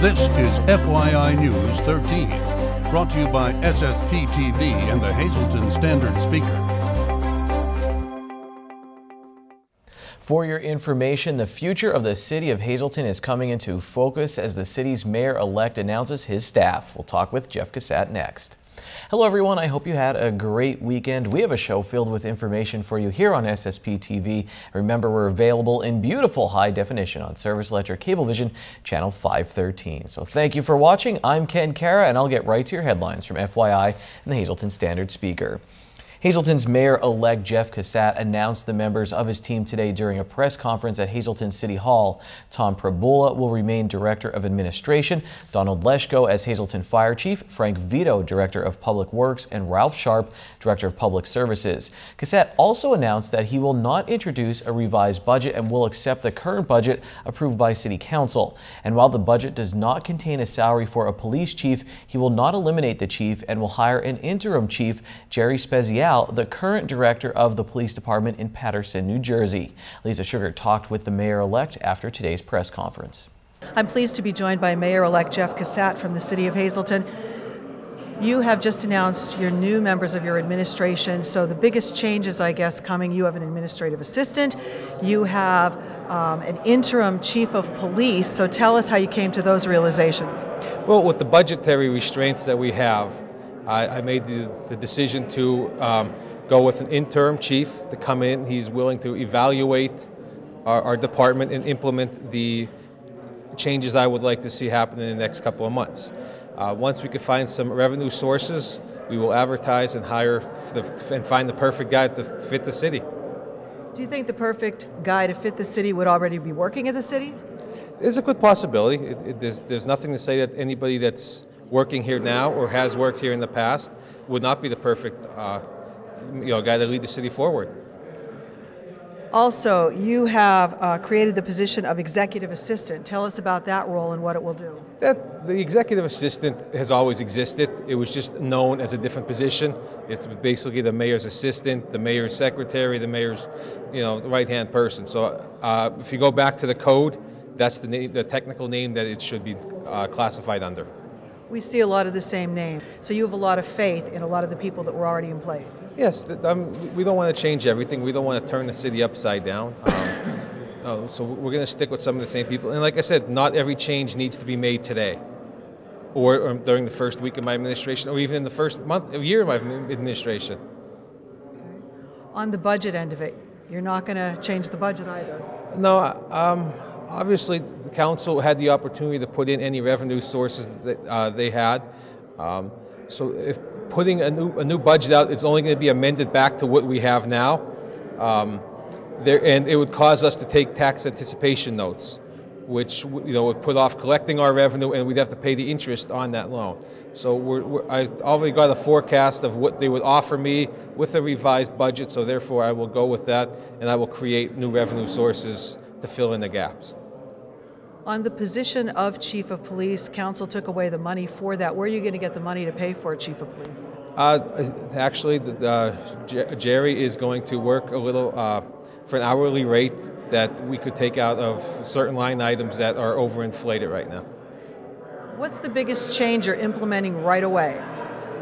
This is FYI News 13, brought to you by SSPTV and the Hazleton Standard Speaker. For your information, the future of the city of Hazleton is coming into focus as the city's mayor-elect announces his staff. We'll talk with Jeff Cassat next. Hello everyone, I hope you had a great weekend. We have a show filled with information for you here on SSPTV. Remember, we're available in beautiful high definition on Service Electric Cablevision channel 513. So thank you for watching. I'm Ken Cara and I'll get right to your headlines from FYI and the Hazleton Standard Speaker. Hazleton's mayor-elect Jeff Cassat announced the members of his team today during a press conference at Hazleton City Hall. Tom Prabola will remain Director of Administration, Donald Leshko as Hazleton Fire Chief, Frank Vito, Director of Public Works, and Ralph Sharp, Director of Public Services. Cassat also announced that he will not introduce a revised budget and will accept the current budget approved by City Council. And while the budget does not contain a salary for a police chief, he will not eliminate the chief and will hire an interim chief, Jerry Spezial, the current director of the police department in Paterson, New Jersey. Lisa Sugar talked with the mayor-elect after today's press conference. I'm pleased to be joined by Mayor-elect Jeff Cassat from the city of Hazleton. You have just announced your new members of your administration, so the biggest changes, I guess, coming. You have an administrative assistant, you have an interim chief of police, so tell us how you came to those realizations. Well, with the budgetary restraints that we have, I made the decision to go with an interim chief to come in. He's willing to evaluate our department and implement the changes I would like to see happen in the next couple of months. Once we can find some revenue sources, we will advertise and hire and find the perfect guy to fit the city. Do you think the perfect guy to fit the city would already be working at the city? There's a good possibility. There's nothing to say that anybody that's working here now or has worked here in the past would not be the perfect guy to lead the city forward. Also, you have created the position of executive assistant. Tell us about that role and what it will do. The executive assistant has always existed. It was just known as a different position. It's basically the mayor's assistant, the mayor's secretary, the mayor's right-hand person. So if you go back to the code, that's the name, the technical name that it should be classified under. We see a lot of the same name. So you have a lot of faith in a lot of the people that were already in place. Yes, we don't want to change everything. We don't want to turn the city upside down. So we're going to stick with some of the same people. And like I said, not every change needs to be made today or during the first week of my administration or even in the first year of my administration. On the budget end of it, you're not going to change the budget either? No. Obviously, the council had the opportunity to put in any revenue sources that they had. So if putting a new budget out, it's only going to be amended back to what we have now. And it would cause us to take tax anticipation notes, which would put off collecting our revenue, and we'd have to pay the interest on that loan. So I already got a forecast of what they would offer me with a revised budget, so therefore I will go with that, and I will create new revenue sources to fill in the gaps. On the position of Chief of Police, Council took away the money for that. Where are you going to get the money to pay for a Chief of Police? Actually, Jerry is going to work a little for an hourly rate that we could take out of certain line items that are overinflated right now. What's the biggest change you're implementing right away?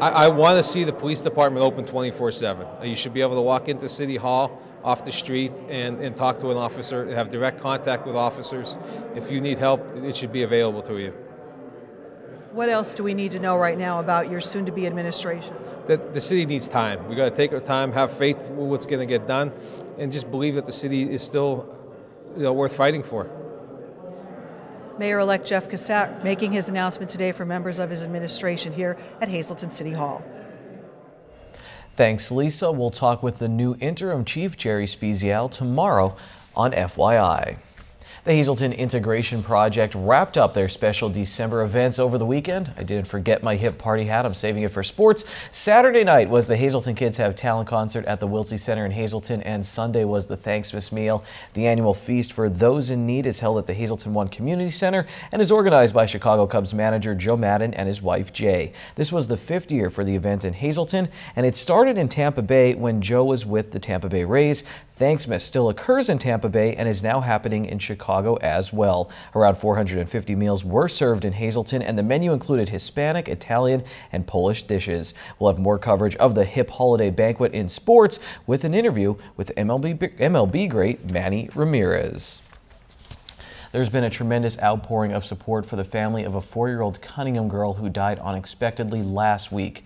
I want to see the police department open 24/7. You should be able to walk into City Hall off the street and talk to an officer, have direct contact with officers. If you need help, it should be available to you. What else do we need to know right now about your soon-to-be administration? That the city needs time. We got to take our time, have faith in what's going to get done, and just believe that the city is still worth fighting for. Mayor-elect Jeff Cassat making his announcement today for members of his administration here at Hazleton City Hall. Thanks, Lisa. We'll talk with the new interim chief, Jerry Spezial, tomorrow on FYI. The Hazleton Integration Project wrapped up their special December events over the weekend. I didn't forget my hip party hat. I'm saving it for sports. Saturday night was the Hazleton Kids Have Talent concert at the Wiltsey Center in Hazleton, and Sunday was the Thanksmas meal. The annual feast for those in need is held at the Hazleton One Community Center and is organized by Chicago Cubs manager Joe Madden and his wife Jay. This was the 5th year for the event in Hazleton, and it started in Tampa Bay when Joe was with the Tampa Bay Rays. Thanksmas still occurs in Tampa Bay and is now happening in Chicago Chicago as well. Around 450 meals were served in Hazleton, and the menu included Hispanic, Italian, and Polish dishes. We'll have more coverage of the hip holiday banquet in sports with an interview with MLB great Manny Ramirez. There's been a tremendous outpouring of support for the family of a 4-year-old Cunningham girl who died unexpectedly last week.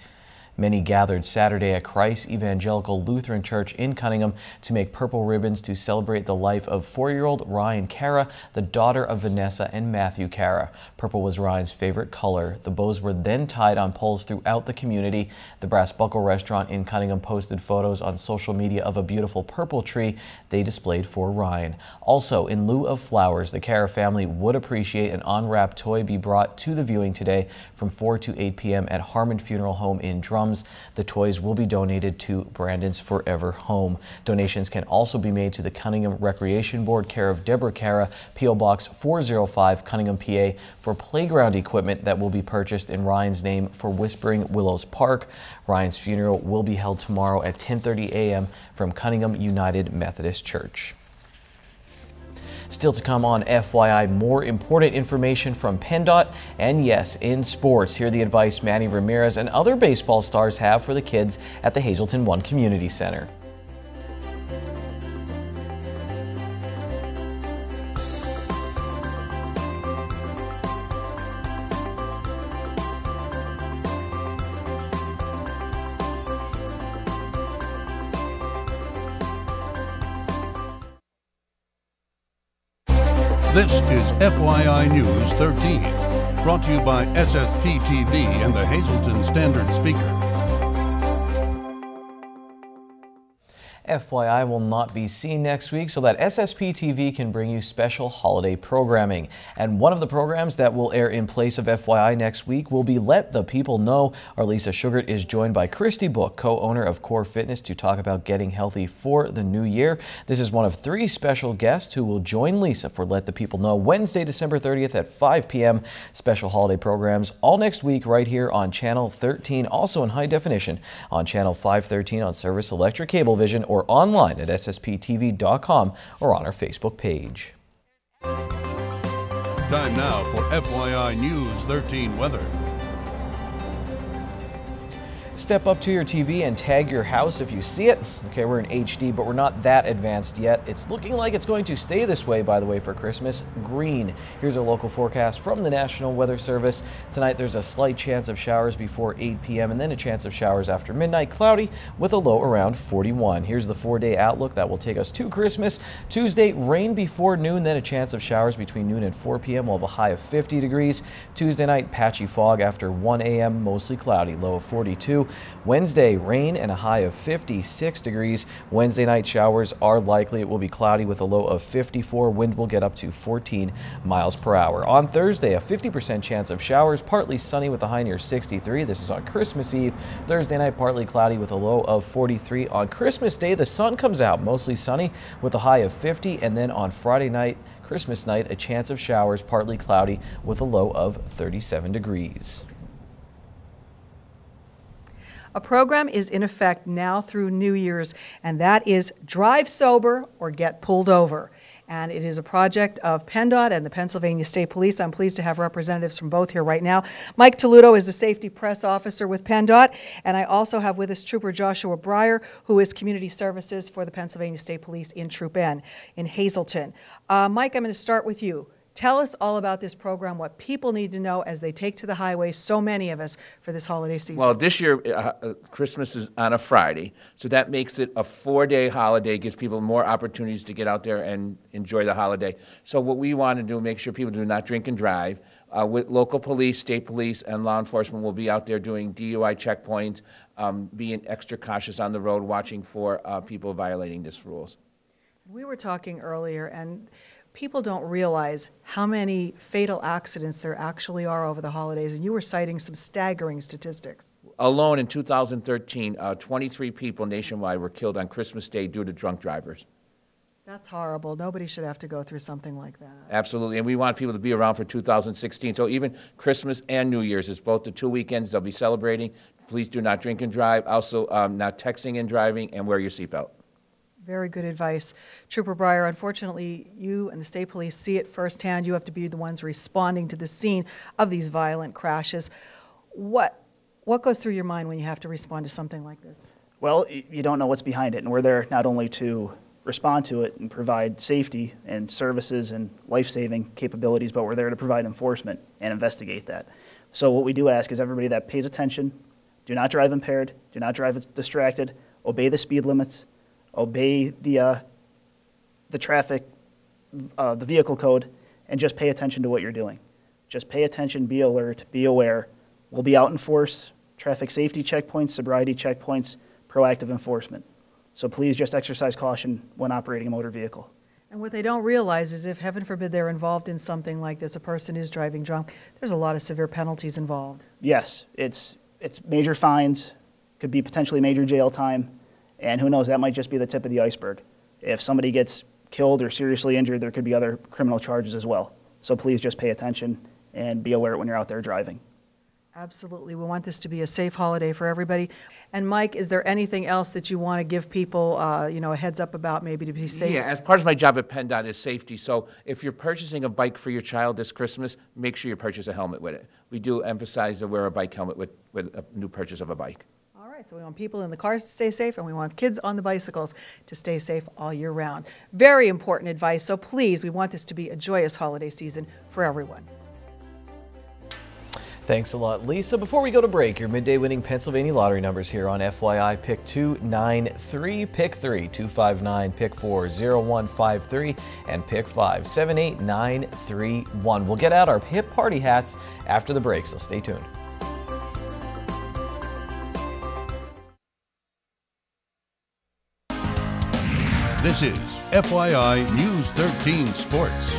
Many gathered Saturday at Christ Evangelical Lutheran Church in Cunningham to make purple ribbons to celebrate the life of 4-year-old Ryan Cara, the daughter of Vanessa and Matthew Cara. Purple was Ryan's favorite color. The bows were then tied on poles throughout the community. The Brass Buckle restaurant in Cunningham posted photos on social media of a beautiful purple tree they displayed for Ryan. Also, in lieu of flowers, the Cara family would appreciate an unwrapped toy be brought to the viewing today from 4 to 8 p.m. at Harmon Funeral Home in Drum. The toys will be donated to Brandon's Forever Home. Donations can also be made to the Cunningham Recreation Board, care of Deborah Cara, P.O. Box 405, Cunningham, PA, for playground equipment that will be purchased in Ryan's name for Whispering Willows Park. Ryan's funeral will be held tomorrow at 10:30 a.m. from Cunningham United Methodist Church. Still to come on FYI, more important information from PennDOT, and yes, in sports, hear the advice Manny Ramirez and other baseball stars have for the kids at the Hazleton One Community Center. This is FYI News 13, brought to you by SSPTV and the Hazleton Standard Speaker. FYI will not be seen next week so that SSPTV can bring you special holiday programming. And one of the programs that will air in place of FYI next week will be Let the People Know. Our Lisa Sugart is joined by Christy Book, co-owner of Core Fitness, to talk about getting healthy for the new year. This is one of 3 special guests who will join Lisa for Let the People Know Wednesday, December 30th at 5 p.m. Special holiday programs all next week right here on Channel 13, also in high definition on Channel 513 on Service Electric Cablevision, or online at ssptv.com or on our Facebook page. Time now for FYI News 13 weather. Step up to your TV and tag your house if you see it. Okay, we're in HD, but we're not that advanced yet. It's looking like it's going to stay this way, by the way, for Christmas. Green. Here's our local forecast from the National Weather Service. Tonight, there's a slight chance of showers before 8 p.m. and then a chance of showers after midnight. Cloudy with a low around 41. Here's the 4-day outlook that will take us to Christmas. Tuesday, rain before noon, then a chance of showers between noon and 4 p.m. We'll have a high of 50 degrees. Tuesday night, patchy fog after 1 a.m., mostly cloudy, low of 42. Wednesday, rain and a high of 56 degrees. Wednesday night showers are likely. It will be cloudy with a low of 54. Wind will get up to 14 miles per hour. On Thursday, a 50% chance of showers, partly sunny with a high near 63. This is on Christmas Eve. Thursday night, partly cloudy with a low of 43. On Christmas Day, the sun comes out, mostly sunny with a high of 50. And then on Friday night, Christmas night, a chance of showers, partly cloudy with a low of 37 degrees. A program is in effect now through New Year's, and that is Drive Sober or Get Pulled Over. And it is a project of PennDOT and the Pennsylvania State Police. I'm pleased to have representatives from both here right now. Mike Toludo is the Safety Press Officer with PennDOT, and I also have with us Trooper Joshua Breyer, who is Community Services for the Pennsylvania State Police in Troop N in Hazleton. Mike, I'm going to start with you. Tell us all about this program, what people need to know as they take to the highway, so many of us, for this holiday season. Well, this year, Christmas is on a Friday, so that makes it a 4-day holiday, gives people more opportunities to get out there and enjoy the holiday. So what we want to do, make sure people do not drink and drive. With local police, state police, and law enforcement will be out there doing DUI checkpoints, being extra cautious on the road, watching for people violating these rules. We were talking earlier, and people don't realize how many fatal accidents there actually are over the holidays, and you were citing some staggering statistics. Alone in 2013, 23 people nationwide were killed on Christmas Day due to drunk drivers. That's horrible. Nobody should have to go through something like that. Absolutely, and we want people to be around for 2016. So even Christmas and New Year's, it's both the 2 weekends they'll be celebrating. Please do not drink and drive. Also, not texting and driving, and wear your seatbelt. Very good advice. Trooper Breyer, unfortunately, you and the state police see it firsthand. You have to be the ones responding to the scene of these violent crashes. What goes through your mind when you have to respond to something like this? Well, you don't know what's behind it, and we're there not only to respond to it and provide safety and services and life-saving capabilities, but we're there to provide enforcement and investigate that. So what we do ask is everybody that pays attention, do not drive impaired, do not drive distracted, obey the speed limits, obey the traffic, the vehicle code, and just pay attention to what you're doing. Just pay attention, be alert, be aware. We'll be out in force, traffic safety checkpoints, sobriety checkpoints, proactive enforcement. So please just exercise caution when operating a motor vehicle. And what they don't realize is if, heaven forbid, they're involved in something like this, a person is driving drunk, there's a lot of severe penalties involved. Yes, it's major fines, could be potentially major jail time, and who knows, that might just be the tip of the iceberg. If somebody gets killed or seriously injured, there could be other criminal charges as well. So please just pay attention and be alert when you're out there driving. Absolutely. We want this to be a safe holiday for everybody. And Mike, is there anything else that you want to give people, a heads up about, maybe to be safe? Yeah, as part of my job at PennDOT is safety. So if you're purchasing a bike for your child this Christmas, make sure you purchase a helmet with it. We do emphasize to wear a bike helmet with a new purchase of a bike. All right, so we want people in the cars to stay safe, and we want kids on the bicycles to stay safe all year round. Very important advice. So please, we want this to be a joyous holiday season for everyone. Thanks a lot, Lisa. Before we go to break, your midday winning Pennsylvania lottery numbers here on FYI. Pick 293, pick 3 259, pick 4 0153, and pick 5 78931. We'll get out our hip party hats after the break, so stay tuned. This is FYI News 13 Sports.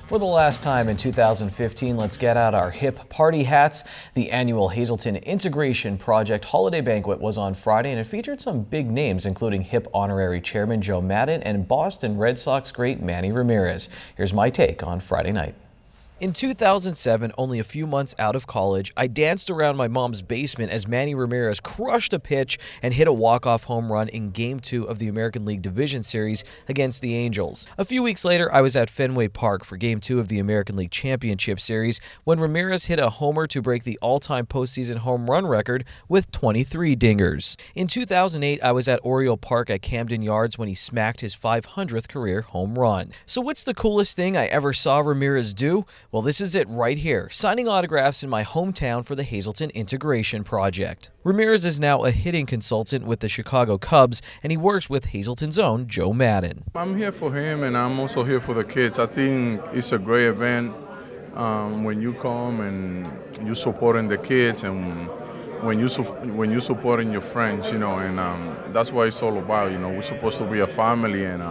For the last time in 2015, let's get out our hip party hats. The annual Hazleton Integration Project Holiday Banquet was on Friday, and it featured some big names, including HIP Honorary Chairman Joe Maddon and Boston Red Sox great Manny Ramirez. Here's my take on Friday night. In 2007, only a few months out of college, I danced around my mom's basement as Manny Ramirez crushed a pitch and hit a walk-off home run in Game 2 of the American League Division Series against the Angels. A few weeks later, I was at Fenway Park for Game 2 of the American League Championship Series when Ramirez hit a homer to break the all-time postseason home run record with 23 dingers. In 2008, I was at Oriole Park at Camden Yards when he smacked his 500th career home run. So what's the coolest thing I ever saw Ramirez do? Well, this is it right here, signing autographs in my hometown for the Hazleton Integration Project. Ramirez is now a hitting consultant with the Chicago Cubs, and he works with Hazleton's own Joe Maddon. I'm here for him, and I'm also here for the kids. I think it's a great event when you come and you supporting the kids, and when you supporting your friends, and that's what it's all about. We're supposed to be a family, and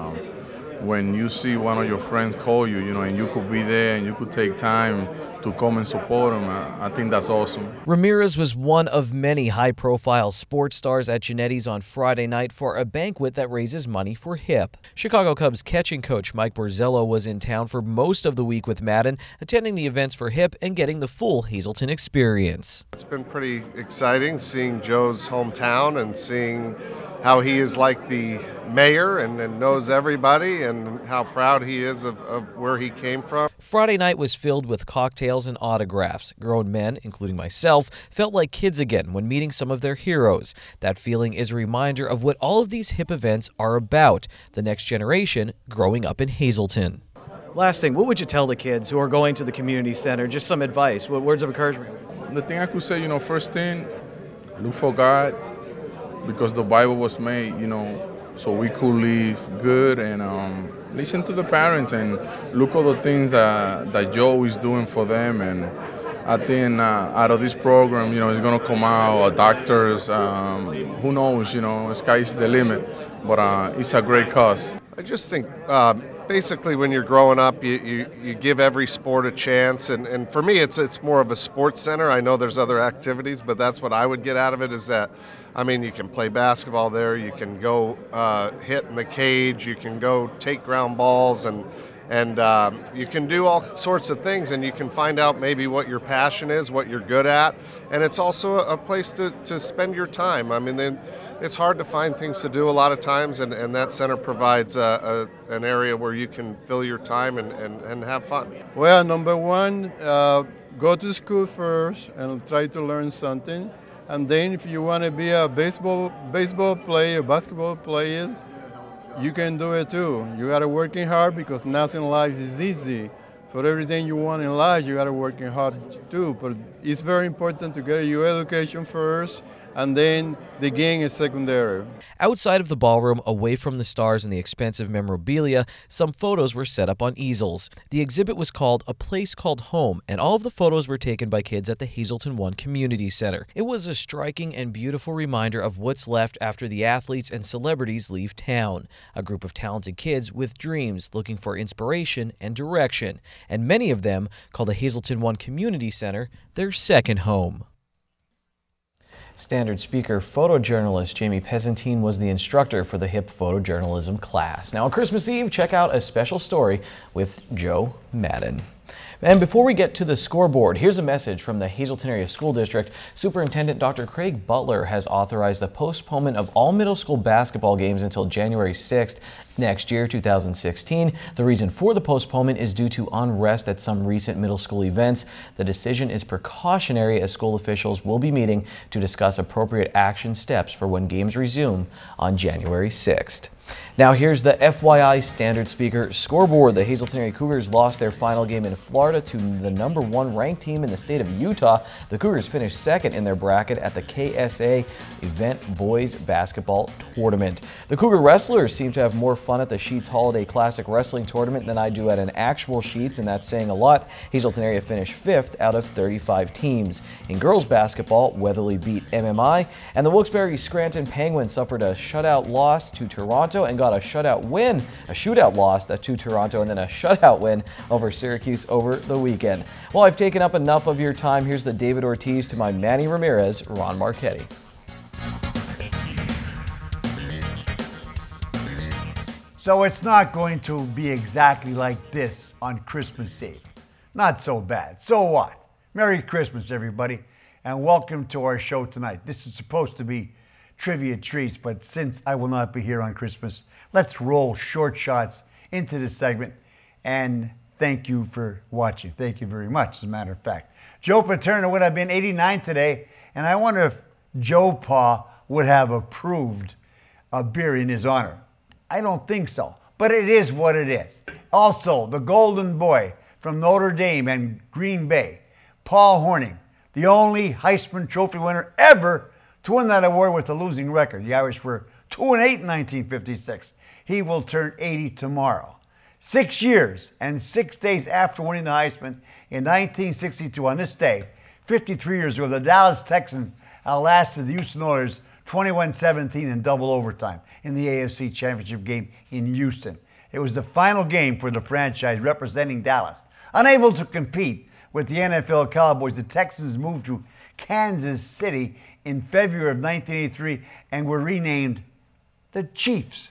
when you see one of your friends call you, and you could be there and you could take time to come and support them, I think that's awesome. Ramirez was one of many high-profile sports stars at Genetti's on Friday night for a banquet that raises money for HIP. Chicago Cubs catching coach Mike Borzello was in town for most of the week with Maddon, attending the events for HIP and getting the full Hazleton experience. It's been pretty exciting seeing Joe's hometown and seeing how he is like the mayor and knows everybody, and how proud he is of where he came from. Friday night was filled with cocktails and autographs. Grown men, including myself, felt like kids again when meeting some of their heroes. That feeling is a reminder of what all of these HIP events are about, the next generation growing up in Hazleton. Last thing, what would you tell the kids who are going to the community center? Just some advice, what words of encouragement? The thing I could say, first thing, look for God, because the Bible was made, so we could live good, and listen to the parents and look at the things that Joe is doing for them. And I think out of this program, it's going to come out doctors, who knows, sky's the limit, but it's a great cause. I just think basically when you're growing up, you give every sport a chance, and for me it's more of a sports center. I know there's other activities, but that's what I would get out of it, is that, you can play basketball there, you can go hit in the cage, you can go take ground balls, and you can do all sorts of things, and you can find out maybe what your passion is, what you're good at, and it's also a place to spend your time. it's hard to find things to do a lot of times, and that center provides an area where you can fill your time and have fun. Well, number one, go to school first and try to learn something. And then if you want to be a baseball player, basketball player, you can do it too. You got to working hard because nothing in life is easy. For everything you want in life, you got to working hard too. But it's very important to get your education first, and then the game is secondary. Outside of the ballroom, away from the stars and the expensive memorabilia, some photos were set up on easels. The exhibit was called A Place Called Home, and all of the photos were taken by kids at the Hazelton One Community Center. It was a striking and beautiful reminder of what's left after the athletes and celebrities leave town. A group of talented kids with dreams looking for inspiration and direction, and many of them call the Hazelton One Community Center their second home. Standard speaker photojournalist Jamie Pesentine was the instructor for the HIP photojournalism class. Now on Christmas Eve, check out a special story with Joe Madden. And before we get to the scoreboard, here's a message from the Hazelton Area School District. Superintendent Dr. Craig Butler has authorized the postponement of all middle school basketball games until January 6th next year, 2016. The reason for the postponement is due to unrest at some recent middle school events. The decision is precautionary as school officials will be meeting to discuss appropriate action steps for when games resume on January 6th. Now here's the FYI Standard Speaker scoreboard. The Hazelton Area Cougars lost their final game in Florida to the #1 ranked team in the state of Utah. The Cougars finished second in their bracket at the KSA Event Boys Basketball Tournament. The Cougar wrestlers seem to have more fun at the Sheets Holiday Classic Wrestling Tournament than I do at an actual Sheets, and that's saying a lot. Hazelton Area finished 5th out of 35 teams. In girls basketball, Weatherly beat MMI, and the Wilkes-Barre Scranton Penguins suffered a shutout loss to Toronto and got a shootout loss to Toronto, and then a shutout win over Syracuse over the weekend. Well, I've taken up enough of your time. Here's the David Ortiz to my Manny Ramirez, Ron Marchetti. So it's not going to be exactly like this on Christmas Eve. Not so bad. So what? Merry Christmas, everybody, and welcome to our show tonight. This is supposed to be trivia treats, but since I will not be here on Christmas, let's roll short shots into this segment, and thank you for watching. Thank you very much, as a matter of fact. Joe Paterno would have been 89 today, and I wonder if Joe Pa would have approved a beer in his honor. I don't think so, but it is what it is. Also, the golden boy from Notre Dame and Green Bay, Paul Hornung, the only Heisman Trophy winner ever to win that award with a losing record. The Irish were 2-8 in 1956. He will turn 80 tomorrow. 6 years and 6 days after winning the Heisman in 1962, on this day, 53 years ago, the Dallas Texans outlasted the Houston Oilers 21-17 in double overtime in the AFC Championship game in Houston. It was the final game for the franchise representing Dallas. Unable to compete with the NFL Cowboys, the Texans moved to Kansas City in February of 1983 and were renamed the Chiefs.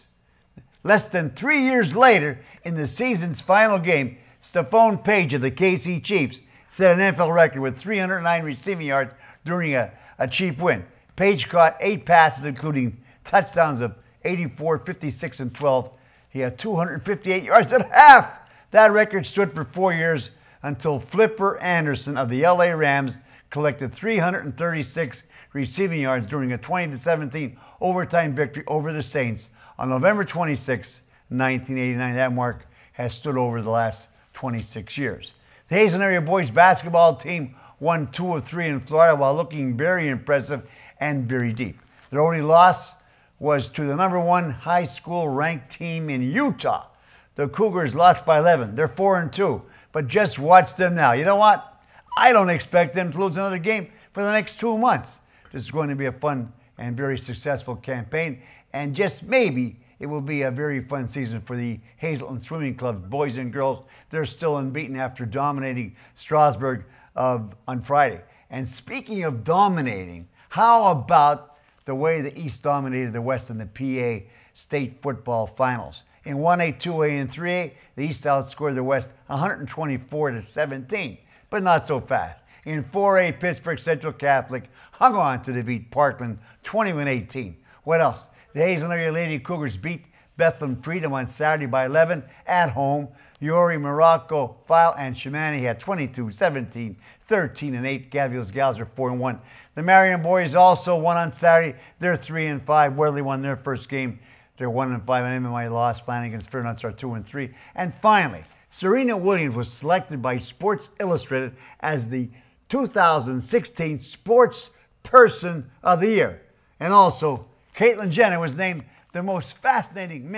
Less than 3 years later, in the season's final game, Stephon Page of the KC Chiefs set an NFL record with 309 receiving yards during a Chief win. Page caught 8 passes, including touchdowns of 84, 56, and 12. He had 258 yards at half. That record stood for 4 years until Flipper Anderson of the LA Rams collected 336 receiving yards during a 20-17 overtime victory over the Saints on November 26, 1989. That mark has stood over the last 26 years. The Hazelton Area boys basketball team won 2 of 3 in Florida while looking very impressive and very deep. Their only loss was to the #1 high school ranked team in Utah. The Cougars lost by 11. They're 4-2, but just watch them now. You know what? I don't expect them to lose another game for the next 2 months. This is going to be a fun and very successful campaign, and just maybe it will be a very fun season for the Hazelton Swimming Club, boys and girls. They're still unbeaten after dominating Strasburg on Friday. And speaking of dominating, how about the way the East dominated the West in the PA State Football Finals? In 1A, 2A, and 3A, the East outscored the West 124-17, but not so fast. In 4A, Pittsburgh Central Catholic hung on to defeat Parkland 21-18, What else? The Hazelton area Lady Cougars beat Bethlehem Freedom on Saturday by 11 at home. Yori, Morocco, File, and Shamani had 22, 17, 13, and 8. Gaviel's Gals are 4-1. The Marion boys also won on Saturday. They're 3-5. Weatherly won their first game. They're 1-5, and MMI lost. Flanagan's Fairnuts are 2-3. And finally, Serena Williams was selected by Sports Illustrated as the 2016 Sports Person of the Year. And also, Caitlyn Jenner was named the most fascinating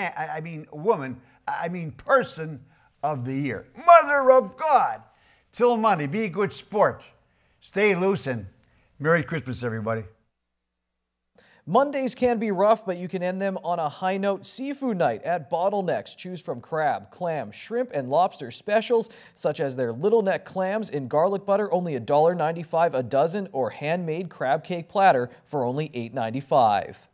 person of the year. Mother of God. Till Monday, be a good sport. Stay loose, and Merry Christmas, everybody. Mondays can be rough, but you can end them on a high note. Seafood night at Bottlenecks. Choose from crab, clam, shrimp, and lobster specials, such as their little neck clams in garlic butter, only $1.95 a dozen, or handmade crab cake platter for only $8.95.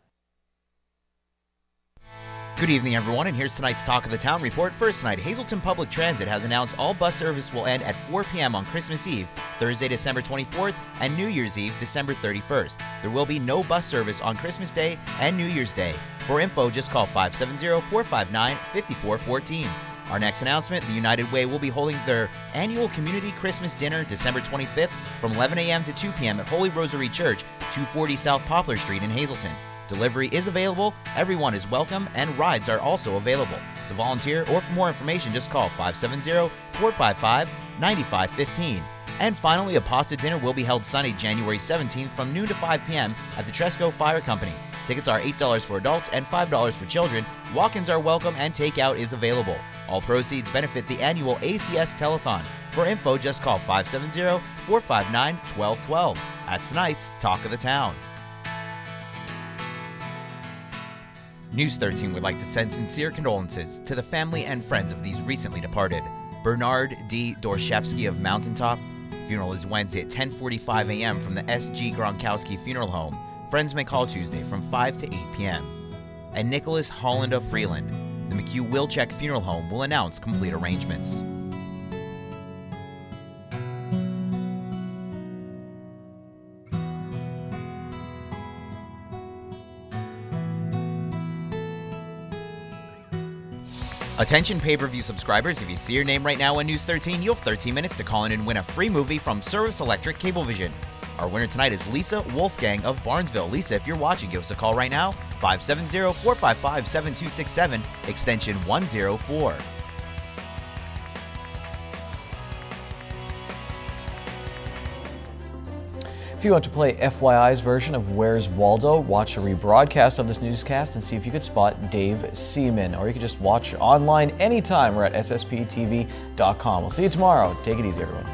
Good evening, everyone, and here's tonight's Talk of the Town report. First tonight, Hazelton Public Transit has announced all bus service will end at 4 p.m. on Christmas Eve, Thursday, December 24th, and New Year's Eve, December 31st. There will be no bus service on Christmas Day and New Year's Day. For info, just call 570-459-5414. Our next announcement, the United Way will be holding their annual community Christmas dinner December 25th from 11 a.m. to 2 p.m. at Holy Rosary Church, 240 South Poplar Street in Hazelton. Delivery is available, everyone is welcome, and rides are also available. To volunteer or for more information, just call 570-455-9515. And finally, a pasta dinner will be held Sunday, January 17th from noon to 5 p.m. at the Tresco Fire Company. Tickets are $8 for adults and $5 for children. Walk-ins are welcome and takeout is available. All proceeds benefit the annual ACS Telethon. For info, just call 570-459-1212. That's tonight's Talk of the Town. News 13 would like to send sincere condolences to the family and friends of these recently departed. Bernard D. Dorshevsky of Mountaintop. Funeral is Wednesday at 10:45 a.m. from the S.G. Gronkowski Funeral Home. Friends may call Tuesday from 5 to 8 p.m. And Nicholas Holland of Freeland. The McHugh-Wilczek Funeral Home will announce complete arrangements. Attention pay-per-view subscribers, if you see your name right now on News 13, you have 13 minutes to call in and win a free movie from Service Electric Cablevision. Our winner tonight is Lisa Wolfgang of Barnesville. Lisa, if you're watching, give us a call right now, 570-455-7267, extension 104. If you want to play FYI's version of Where's Waldo, watch a rebroadcast of this newscast and see if you could spot Dave Seaman. Or you can just watch online anytime. We're at SSPTV.com. We'll see you tomorrow. Take it easy, everyone.